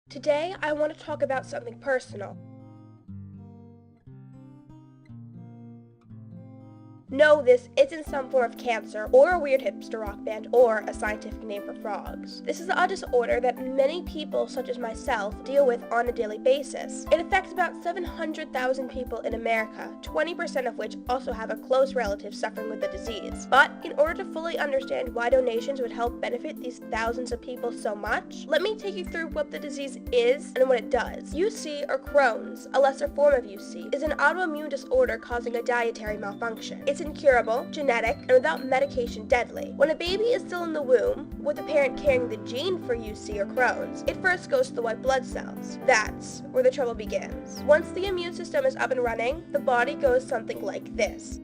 Today, I want to talk about something personal. No, this isn't some form of cancer, or a weird hipster rock band, or a scientific name for frogs. This is a disorder that many people, such as myself, deal with on a daily basis. It affects about 700,000 people in America, 20% of which also have a close relative suffering with the disease. But in order to fully understand why donations would help benefit these thousands of people so much, let me take you through what the disease is and what it does. UC, or Crohn's, a lesser form of UC, is an autoimmune disorder causing a dietary malfunction. It's incurable, genetic, and without medication deadly. When a baby is still in the womb, with the parent carrying the gene for UC or Crohn's, it first goes to the white blood cells. That's where the trouble begins. Once the immune system is up and running, the body goes something like this.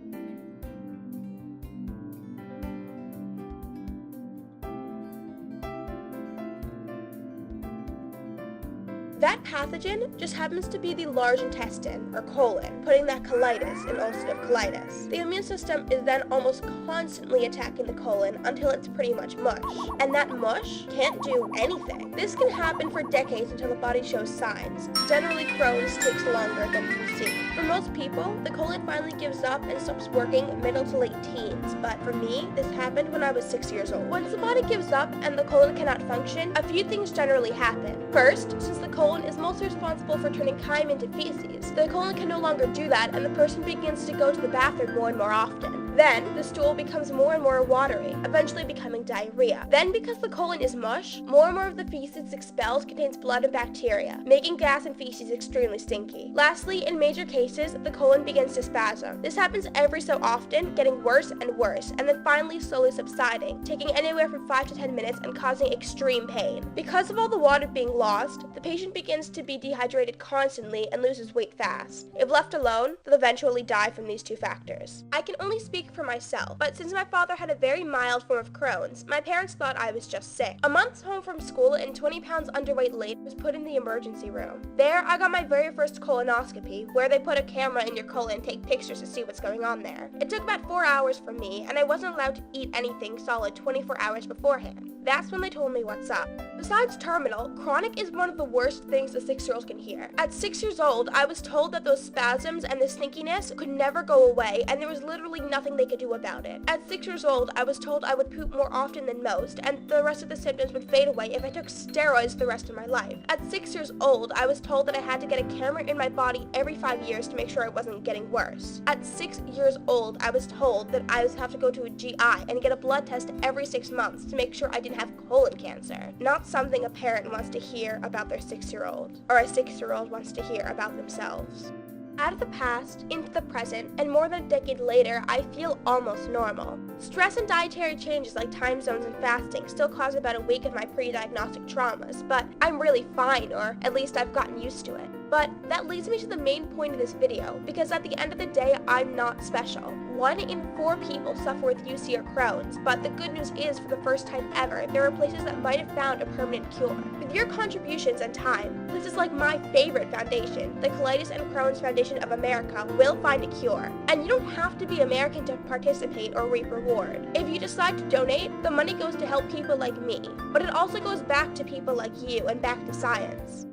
That pathogen just happens to be the large intestine, or colon, putting that colitis in ulcerative colitis. The immune system is then almost constantly attacking the colon until it's pretty much mush. And that mush can't do anything. This can happen for decades until the body shows signs. Generally, Crohn's takes longer than UC. For most people, the colon finally gives up and stops working middle to late teens, but for me, this happened when I was 6 years old. Once the body gives up and the colon cannot function, a few things generally happen. First, since the colon is mostly responsible for turning chyme into feces, the colon can no longer do that and the person begins to go to the bathroom more and more often. Then, the stool becomes more and more watery, eventually becoming diarrhea. Then, because the colon is mush, more and more of the feces expelled contains blood and bacteria, making gas and feces extremely stinky. Lastly, in major cases, the colon begins to spasm. This happens every so often, getting worse and worse, and then finally slowly subsiding, taking anywhere from 5 to 10 minutes and causing extreme pain. Because of all the water being lost, the patient begins to be dehydrated constantly and loses weight fast. If left alone, they'll eventually die from these two factors. I can only speak for myself, but since my father had a very mild form of Crohn's, my parents thought I was just sick. A month home from school and 20 pounds underweight later, was put in the emergency room. There, I got my very first colonoscopy, where they put a camera in your colon and take pictures to see what's going on there. It took about 4 hours for me, and I wasn't allowed to eat anything solid 24 hours beforehand. That's when they told me what's up. Besides terminal, chronic is one of the worst things a 6-year-old can hear. At 6 years old, I was told that those spasms and the stinkiness could never go away, and there was literally nothing they could do about it. At 6 years old, I was told I would poop more often than most, and the rest of the symptoms would fade away if I took steroids the rest of my life. At 6 years old, I was told that I had to get a camera in my body every 5 years to make sure I wasn't getting worse. At 6 years old, I was told that I would have to go to a GI and get a blood test every 6 months to make sure I didn't have colon cancer. Not something a parent wants to hear about their 6-year-old, or a 6-year-old wants to hear about themselves. Out of the past, into the present, and more than a decade later, I feel almost normal. Stress and dietary changes like time zones and fasting still cause about a week of my pre-diagnostic traumas, but I'm really fine, or at least I've gotten used to it. But that leads me to the main point of this video, because at the end of the day, I'm not special. 1 in 4 people suffer with UC or Crohn's, but the good news is, for the first time ever, there are places that might have found a permanent cure. With your contributions and time, places like my favorite foundation, the Colitis and Crohn's Foundation of America, will find a cure. And you don't have to be American to participate or reap reward. If you decide to donate, the money goes to help people like me, but it also goes back to people like you and back to science.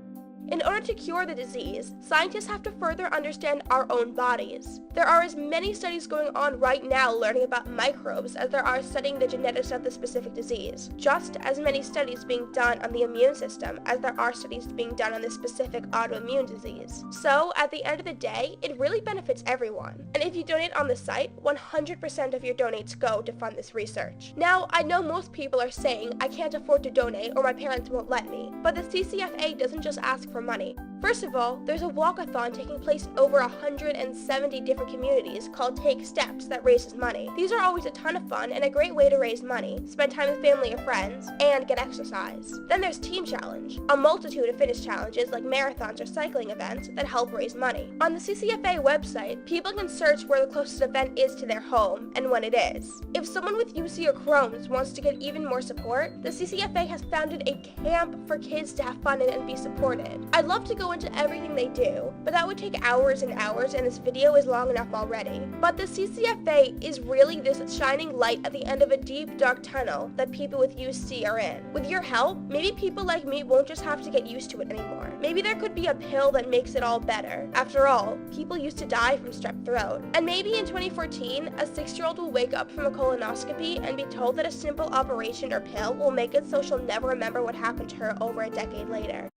In order to cure the disease, scientists have to further understand our own bodies. There are as many studies going on right now learning about microbes as there are studying the genetics of the specific disease. Just as many studies being done on the immune system as there are studies being done on this specific autoimmune disease. So, at the end of the day, it really benefits everyone. And if you donate on the site, 100% of your donates go to fund this research. Now, I know most people are saying, I can't afford to donate or my parents won't let me, but the CCFA doesn't just ask for money. First of all, there's a walkathon taking place over 170 different communities called Take Steps that raises money. These are always a ton of fun and a great way to raise money, spend time with family or friends, and get exercise. Then there's Team Challenge, a multitude of fitness challenges like marathons or cycling events that help raise money. On the CCFA website, people can search where the closest event is to their home and when it is. If someone with UC or Crohn's wants to get even more support, the CCFA has founded a camp for kids to have fun in and be supported. I'd love to go go into everything they do, but that would take hours and hours, and this video is long enough already. But the CCFA is really this shining light at the end of a deep, dark tunnel that people with UC are in. With your help, maybe people like me won't just have to get used to it anymore. Maybe there could be a pill that makes it all better. After all, people used to die from strep throat. And maybe in 2014, a 6-year-old will wake up from a colonoscopy and be told that a simple operation or pill will make it so she'll never remember what happened to her over a decade later.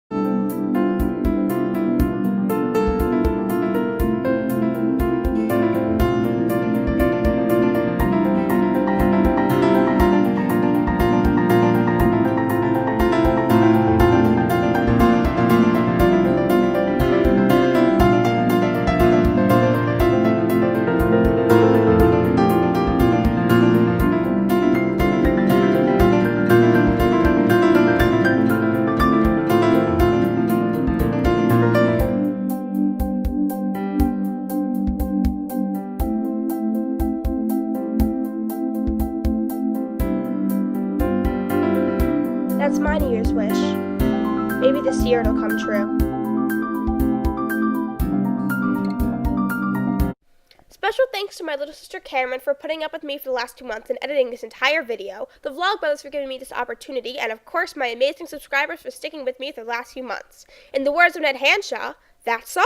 That's my New Year's wish. Maybe this year it'll come true. Special thanks to my little sister Cameron for putting up with me for the last 2 months and editing this entire video, the vlog brothers for giving me this opportunity, and of course my amazing subscribers for sticking with me for the last few months. In the words of Ned Hanshaw, that's all!